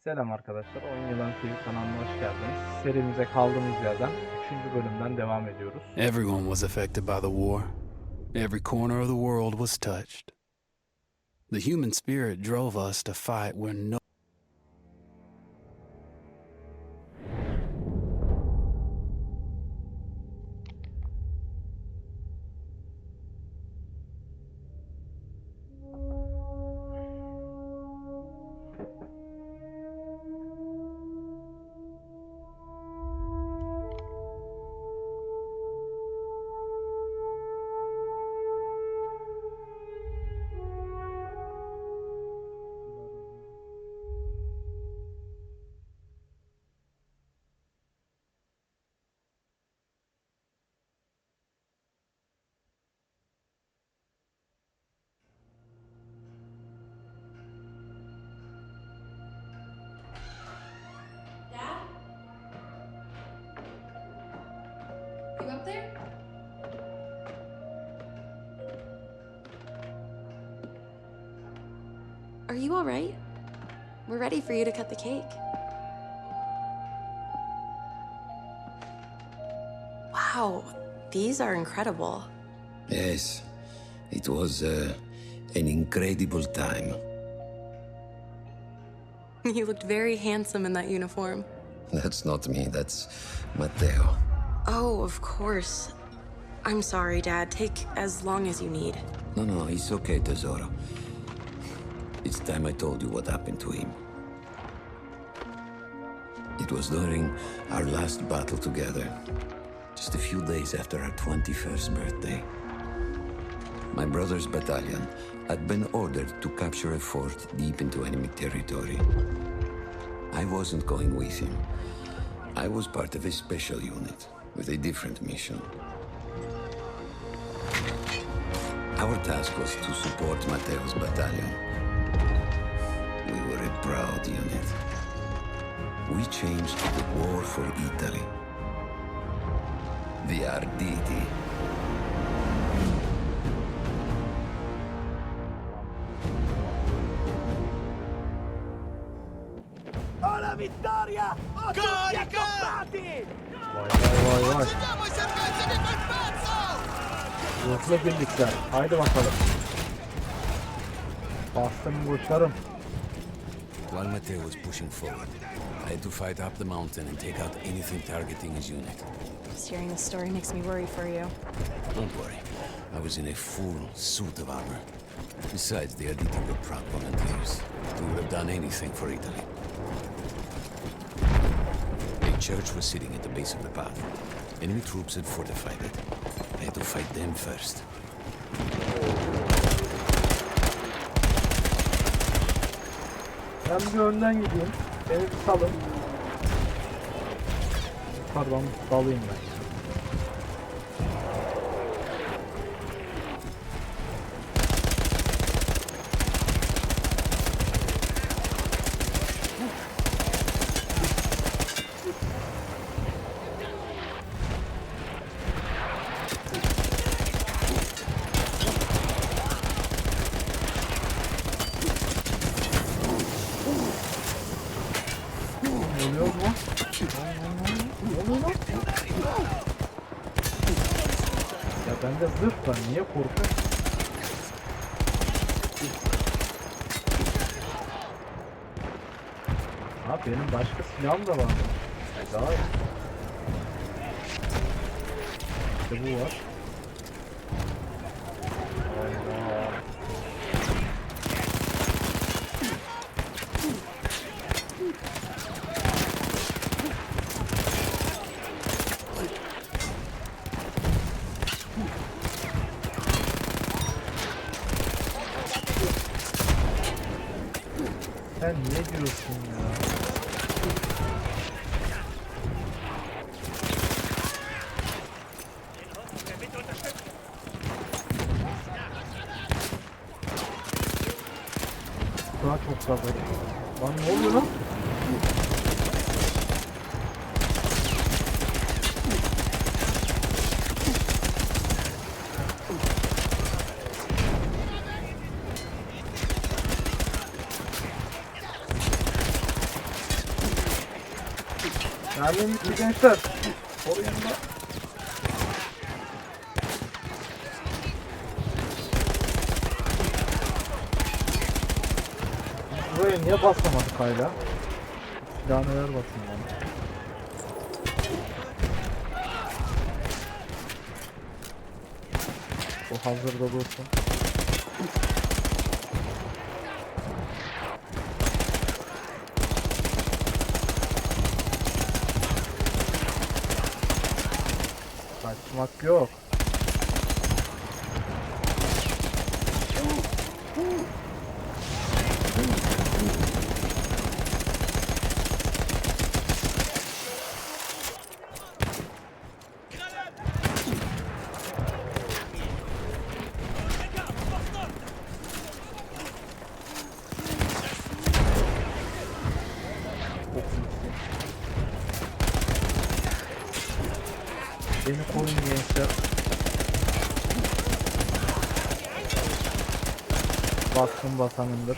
Selam arkadaşlar, Oyun Yılan TV kanalına hoş geldiniz. Serimize kaldığımız yerden 3. bölümden devam ediyoruz. Everyone was affected by the war. Every corner of the world was touched. The human spirit drove us to fight where no Dad? You up there? Are you all right? We're ready for you to cut the cake. Wow, these are incredible. Yes, it was an incredible time. You looked very handsome in that uniform. That's not me, that's Matteo. Oh, of course. I'm sorry, Dad. Take as long as you need. No, it's okay, Tesoro. It's time I told you what happened to him. It was during our last battle together, just a few days after our 21st birthday. My brother's battalion had been ordered to capture a fort deep into enemy territory. I wasn't going with him. I was part of a special unit with a different mission. Our task was to support Matteo's battalion. We were a proud unit. We changed the war for Italy. The Arditi. La vittoria! O tutti accoppati! Vay. Ruhlu birlikler, haydi bakalım. Bastım kuşlarım. While Matteo was pushing forward, I had to fight up the mountain and take out anything targeting his unit. Just hearing this story makes me worry for you. Don't worry, I was in a full suit of armor. Besides, the Arditi were proud volunteers. We would have done anything for Italy. A church was sitting at the base of the path. Enemy troops had fortified it. I had to fight them first. Ben bir önden gideyim. Beni bir salın. Pardon, salayım ben. Oluyor mu? Ya bende zırh var, niye korkuyorsun? Ha, benim başka silahım da var. Daha iyi. İşte bu var. Allah. Sen ne diyorsun ya? Daha çok fazla. Lan ne oluyor lan? Nereden gitti gençler? Koruyun da. Buraya niye basamadık hala? Silahını ver basın bana. O hazırda dursun. Kaçmak yok. Beni koruyun gençler. Baskın basanındır.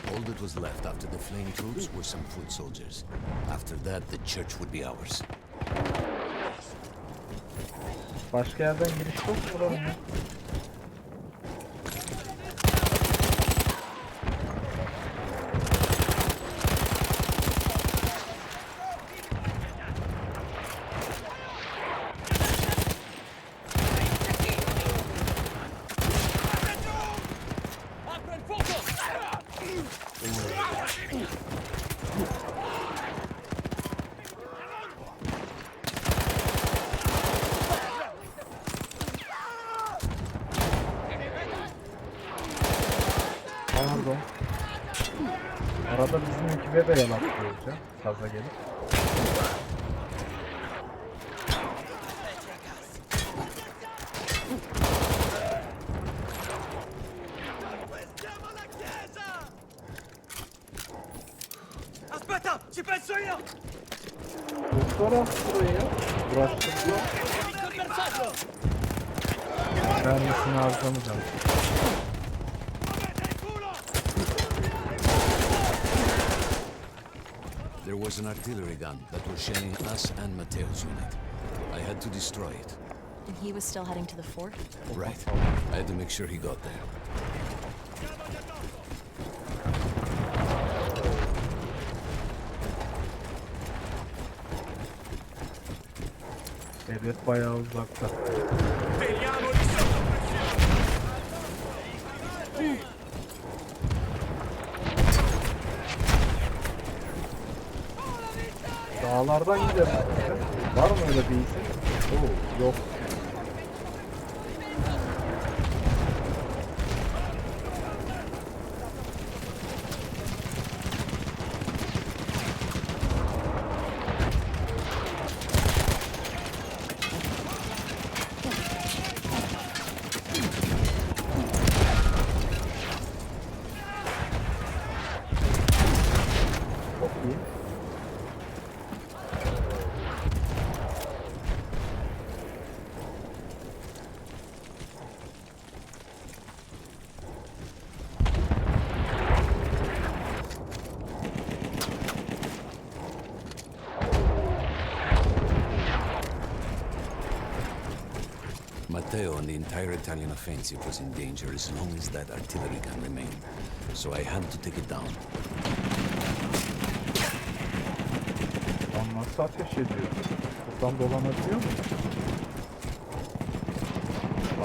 All that was left after the fleeing troops were some foot soldiers. After that, the church would be ours. Başka yerden giriş yok mu buranın ya? Pardon. Arada bizim ekibe de yalaklıyoruz ya. Kaza gelip. Aspetta, ci penso io! Doktora burayı ya. Uğraştırıyor. Mermisini harcamayacağım. There was an artillery gun that was shelling us and Mateo's unit. I had to destroy it. And he was still heading to the fort? Right. I had to make sure he got there. Hedef bayağı uzakta. Veniamo di sotto pressione! Dağlardan gidelim. Var mı öyle bir isim? Oo, yok. Çok iyi. Matteo and the entire Italian offensive was in danger as long as that artillery gun remained. So I had to take it down. Lan nasıl ateş ediyor? Buradan dolanabiliyor mu?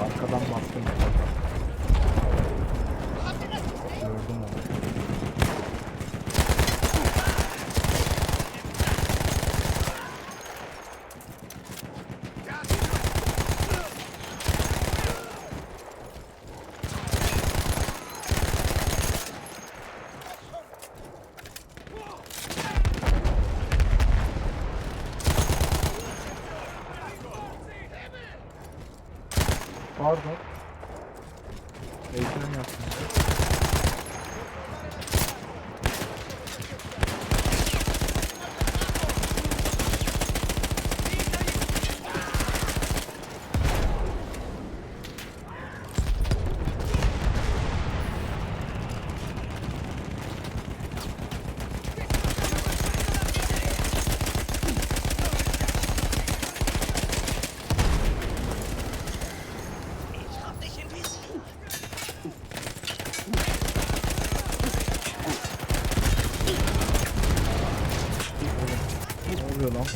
Arkadan baskın yapacağım. Gördüm onu. Pardon. Eğitim yaptım. oluyor lan?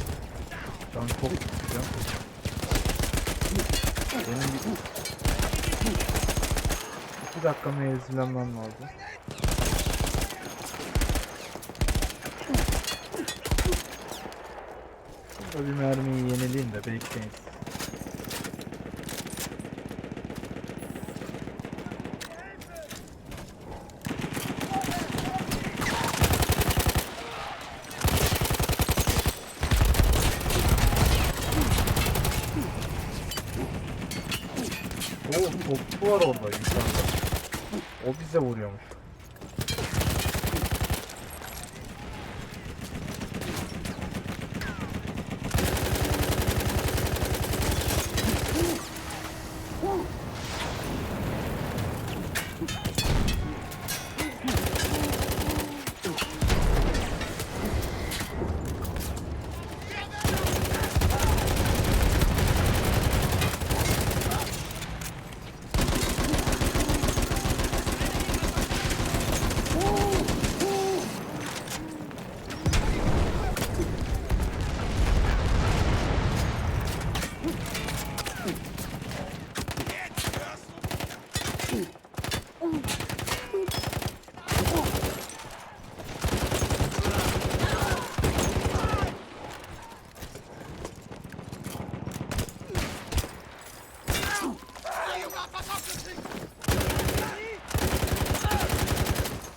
Şu an çok güzel. Benim bir 2 dakika mevzilemem lazım. Burada bir mermiyi yenileyim de bekleyin. Oo, topçu var orada yukarıda. O bize vuruyormuş.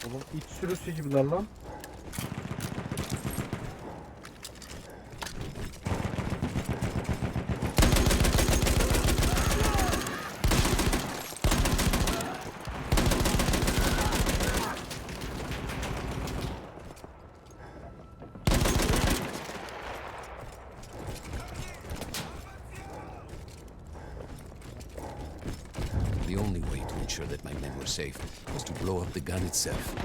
Oğlum iç sürüsü gibiler lan. The only way to ensure that my men were safe was to blow up the gun itself.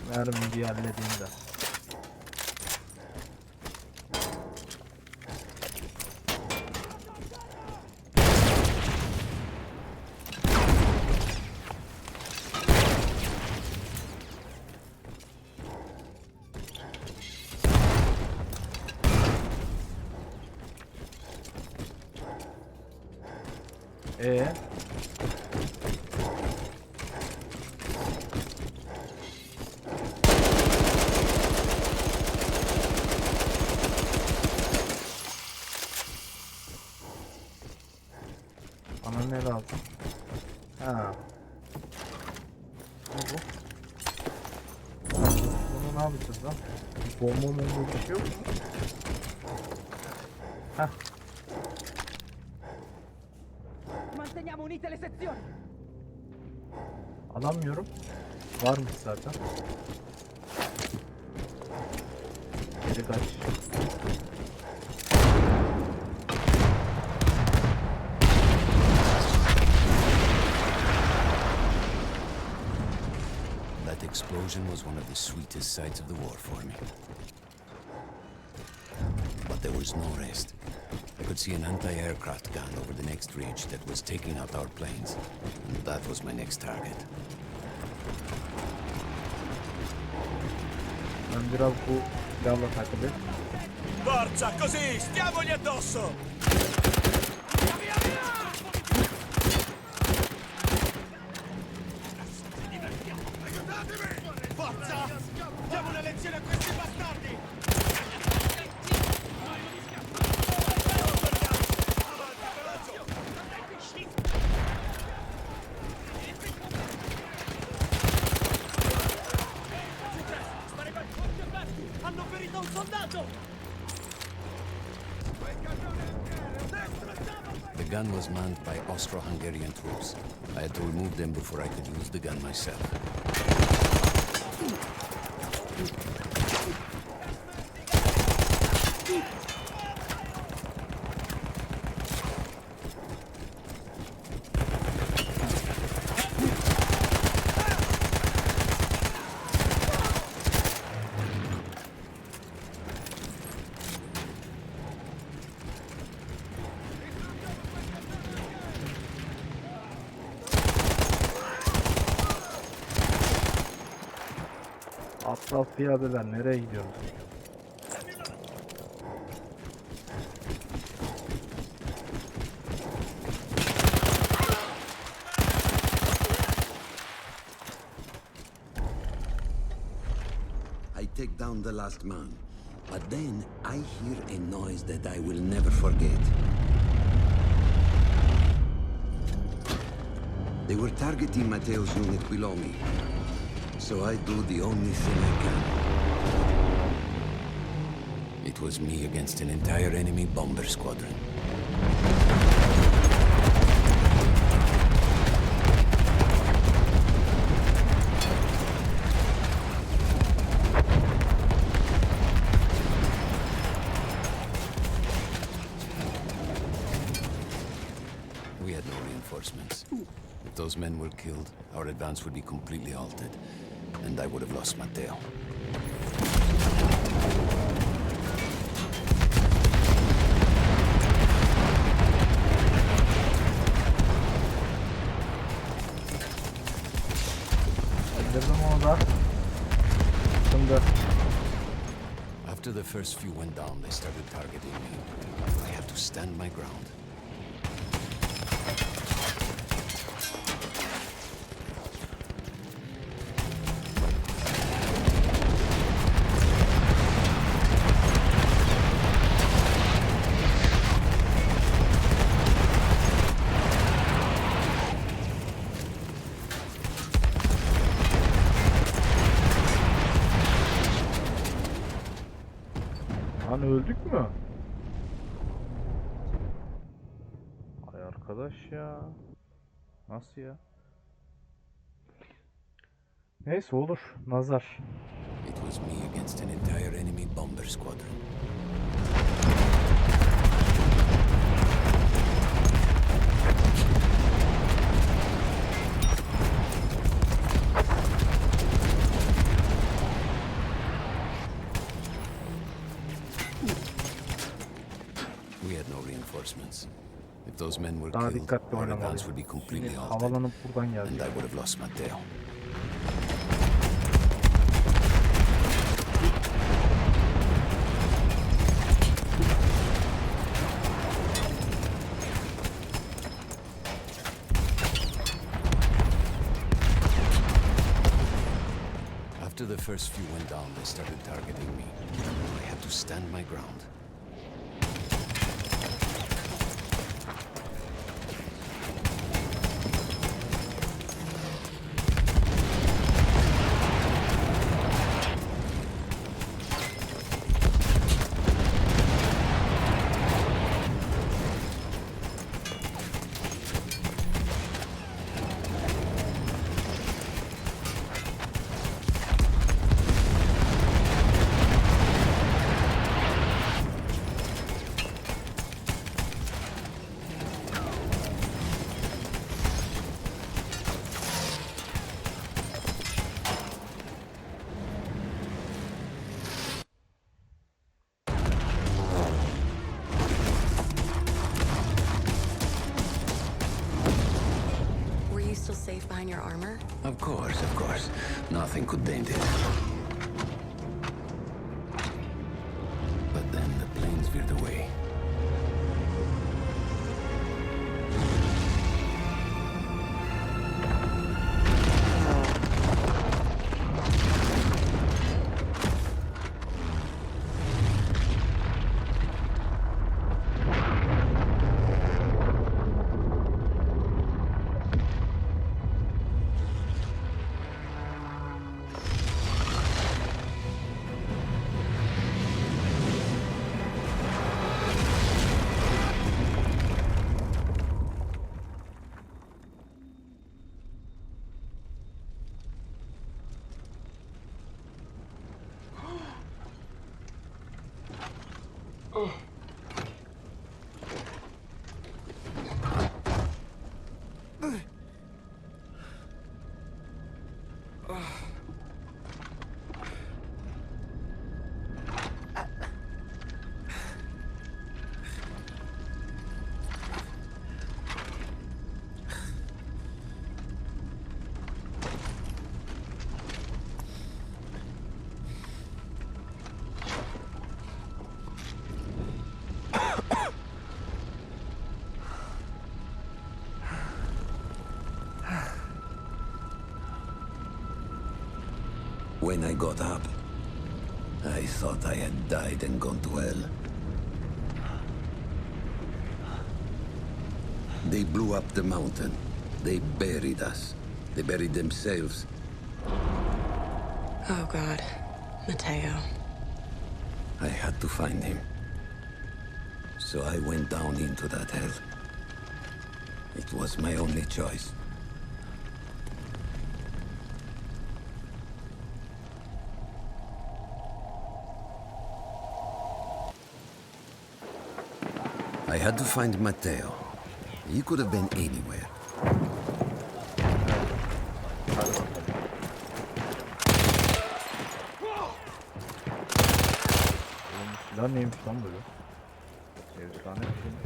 Mermi bir halledeyim de. Bana ne lazım? Ha. Ne bu? Bunu ne yapacağız lan? Bomba bir şey yok mu? Heh. Manteniamo unite le sezioni. Alamıyorum. Varmış zaten. Geri kaç. That explosion was one of the sweetest sights of the war for me. But there was no rest. I could see an anti-aircraft gun over the next ridge that was taking out our planes. And that was my next target. Ben biraz bu silahla takılayım. Forza, così, stiamogli addosso! Forza! Diamo una lezione a questi bastardi! Hanno ferito un soldato! The gun was manned by Austro-Hungarian troops. I had to remove them before I could use the gun myself. Aptal piyadeler nereye gidiyoruz? I take down the last man, but then I hear a noise that I will never forget. They were targeting Mateo's unit below me, so I do the only thing I can. It was me against an entire enemy bomber squadron. We had no reinforcements. If those men were killed, our advance would be completely halted, and I would have lost Mateo. Öldürdüm onu da. Şimdi After the first few went down, they started targeting me. I had to stand my ground. Hani öldük mü? Ay arkadaş ya. Nasıl ya? Neyse olur. Nazar. It was me against an entire enemy bomber squadron. We had no reinforcements. If those men were Daha killed, dikkatli our advance oynamalıyım. would be completely Şimdi halted, havalanıp buradan and gelecek. I would have lost Mateo. After the first few went down, they started targeting me. I had to stand my ground. Were you still safe behind your armor? Of course, of course. Nothing could dent it. But then the planes veered away. when I got up, I thought I had died and gone to hell. They blew up the mountain. They buried us. They buried themselves. Oh, God. Mateo. I had to find him. So I went down into that hell. It was my only choice. I had to find Matteo. He could have been anywhere. Oğlum silah neymiş lan böyle? Efsane bir şeymiş.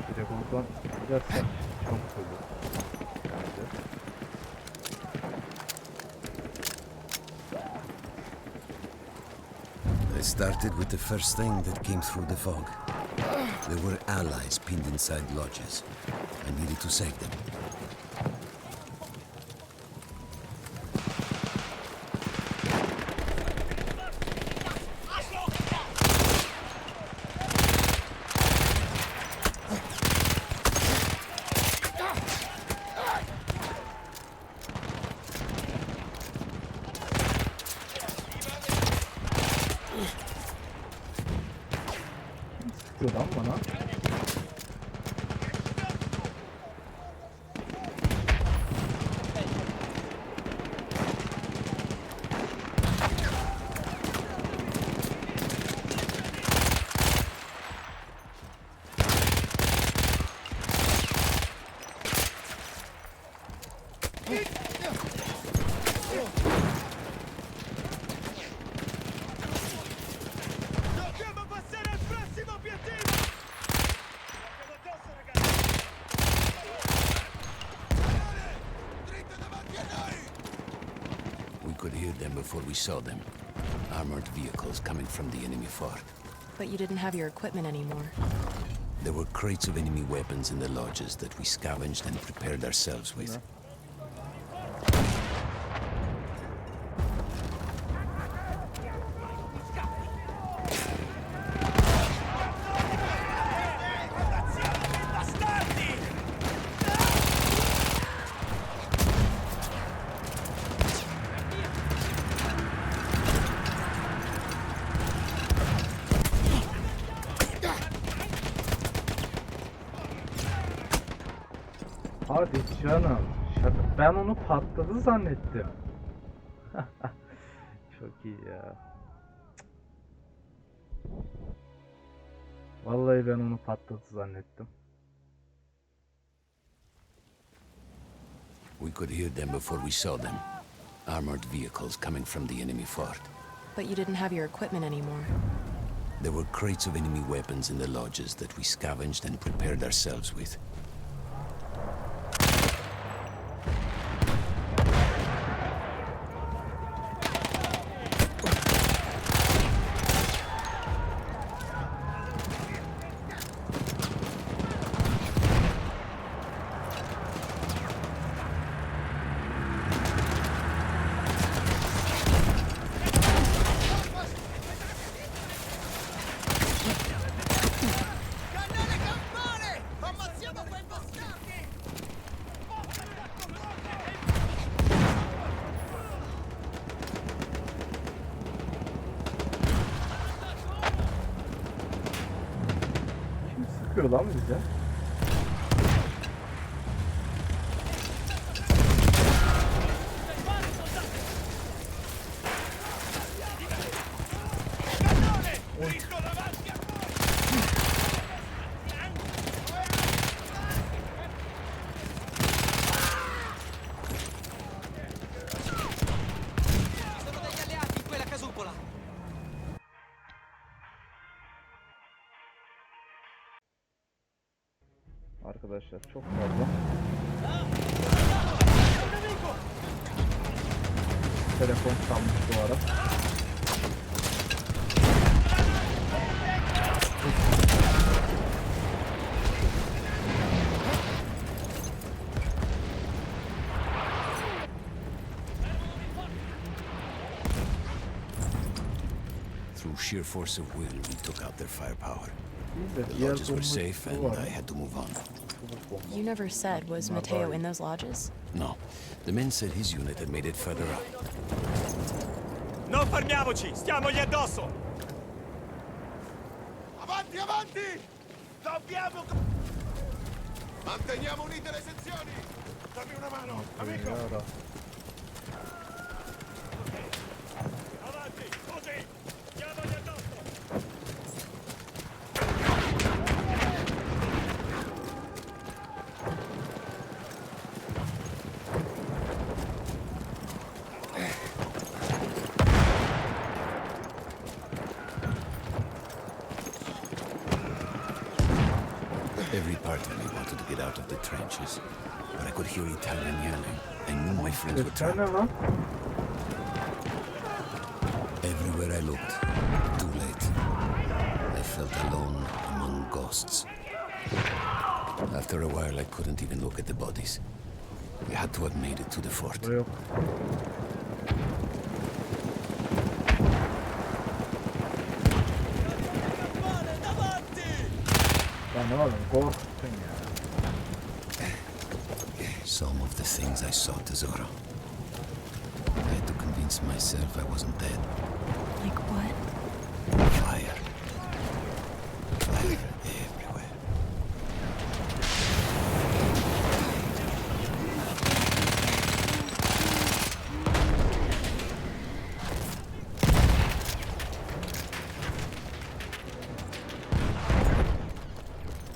Bir de buradan gidersen çok olur. Bence. I started with the first thing that came through the fog. There were allies pinned inside lodges. I needed to save them. Sıkıyor lan bana. Dobbiamo passare al prossimo obiettivo! Abbiamo addosso, ragazzi! Dritto davanti a noi! We could hear them before we saw them. Armored vehicles coming from the enemy fort. But you didn't have your equipment anymore. There were crates of enemy weapons in the lodges that we scavenged and prepared ourselves with. Bastardi! Hadi canım. Şaka. Ben onu patladı zannettim. Çok iyi ya. Vallahi ben onu patladı zannettim. We could hear them before we saw them. Armored vehicles coming from the enemy fort. But you didn't have your equipment anymore. There were crates of enemy weapons in the lodges that we scavenged and prepared ourselves with. Cannone campane! Ammazziamo quei bastardi! Kim sıkıyor lan bize? Cannone! Dritto davanti a noi! Sono degli alleati in quella casupola. Arkadaşlar çok fazla. Telefon çalmış bu ara. Through sheer force of will, we took out their firepower. Biz de The diğer lodges were bomba safe, kutusu and var. I had to move on. Çubuk bomba. You never said, was Bunlar daha Mateo iyi. in those lodges? No, the men said his unit had made it further up. Non fermiamoci! Stiamogli addosso! Avanti, avanti! Dobbiamo... Manteniamo unite le sezioni! Dammi una mano, amico! Yara. Avanti, così! Stiamogli addosso! Every part of me wanted to get out of the trenches, but I could hear Italian yelling. I knew my friends were Sesler trapped. ne lan? Everywhere I looked, too late. I felt alone among ghosts. After a while, I couldn't even look at the bodies. We had to have made it to the fort. Burada yok. Lan oğlum korktun ya. Some of the things I saw, Tesoro. I had to convince myself I wasn't dead. Like what? Fire. Fire everywhere.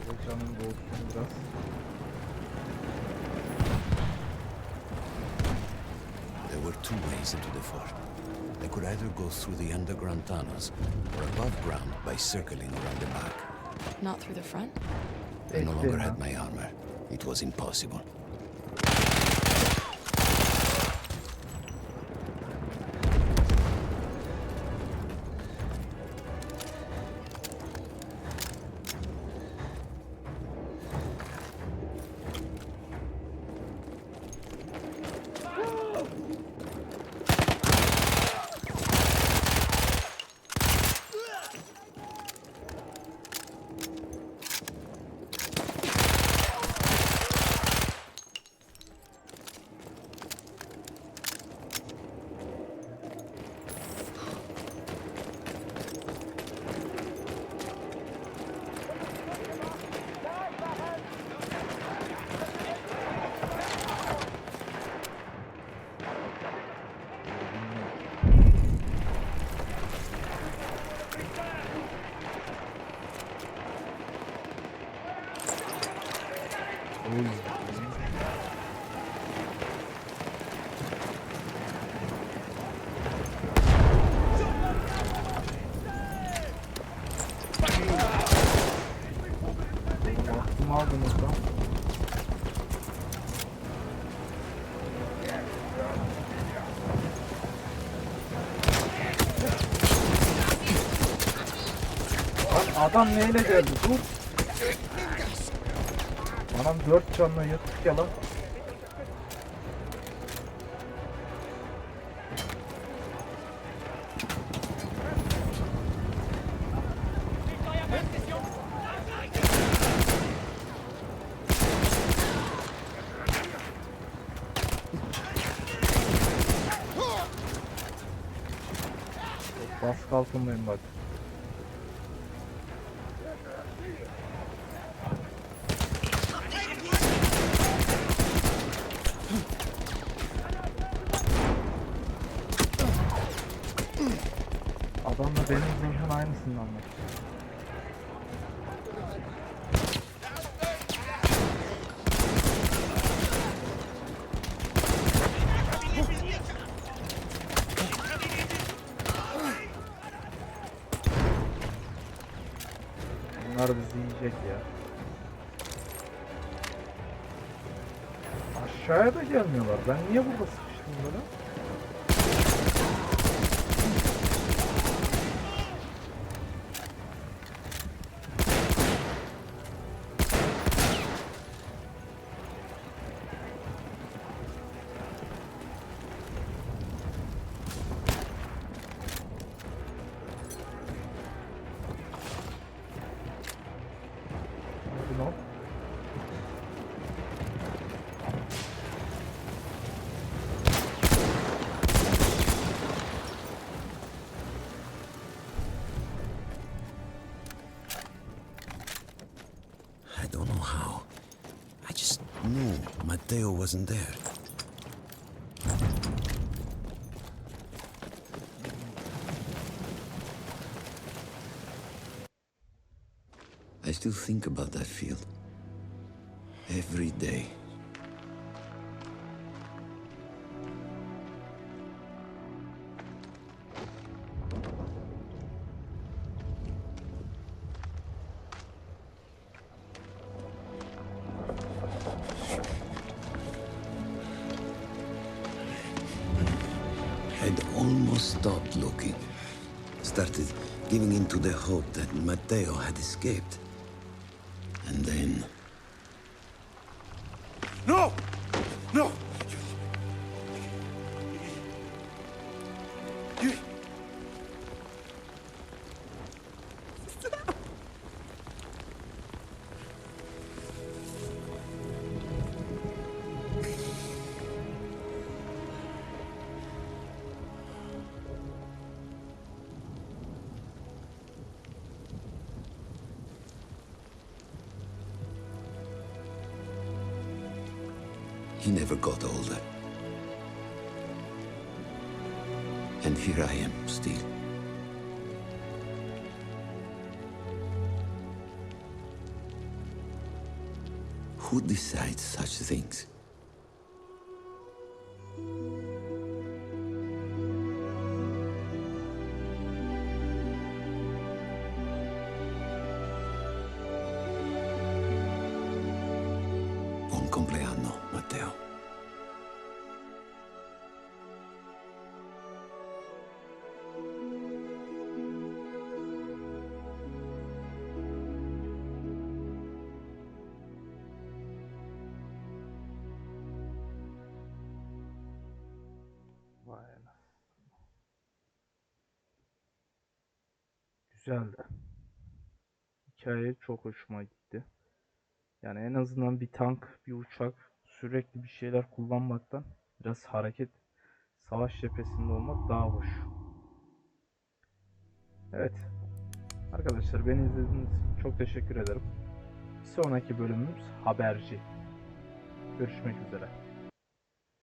Böyle canım dolsun biraz. There were two ways into the fort. I could either go through the underground tunnels or above ground by circling around the back. Not through the front? I no longer Bekle had ya. my armor. It was impossible. Oy. Aklımı aldınız lan. Lan adam neyle geldi? Dur. Anam 4 canla yırttık ya lan. Baskı altındayım bak. Adamla benim zırhın aynısından var. Bunlar bizi yiyecek ya. Aşağıya da gelmiyorlar. Ben niye burada sıkıştım böyle? No, Matteo wasn't there. I still think about that field. Every day. I'd almost stopped looking. Started giving in to the hope that Matteo had escaped. And then... No! No! He never got older. And here I am, still. Who decides such things? Buon compleanno, Matteo. Vay anasını. Güzeldi. Hikaye çok hoşuma gitti. Yani en azından bir tank, bir uçak, sürekli bir şeyler kullanmaktan biraz hareket, savaş cephesinde olmak daha hoş. Evet. Arkadaşlar beni izlediğiniz için çok teşekkür ederim. Bir sonraki bölümümüz haberci. Görüşmek üzere.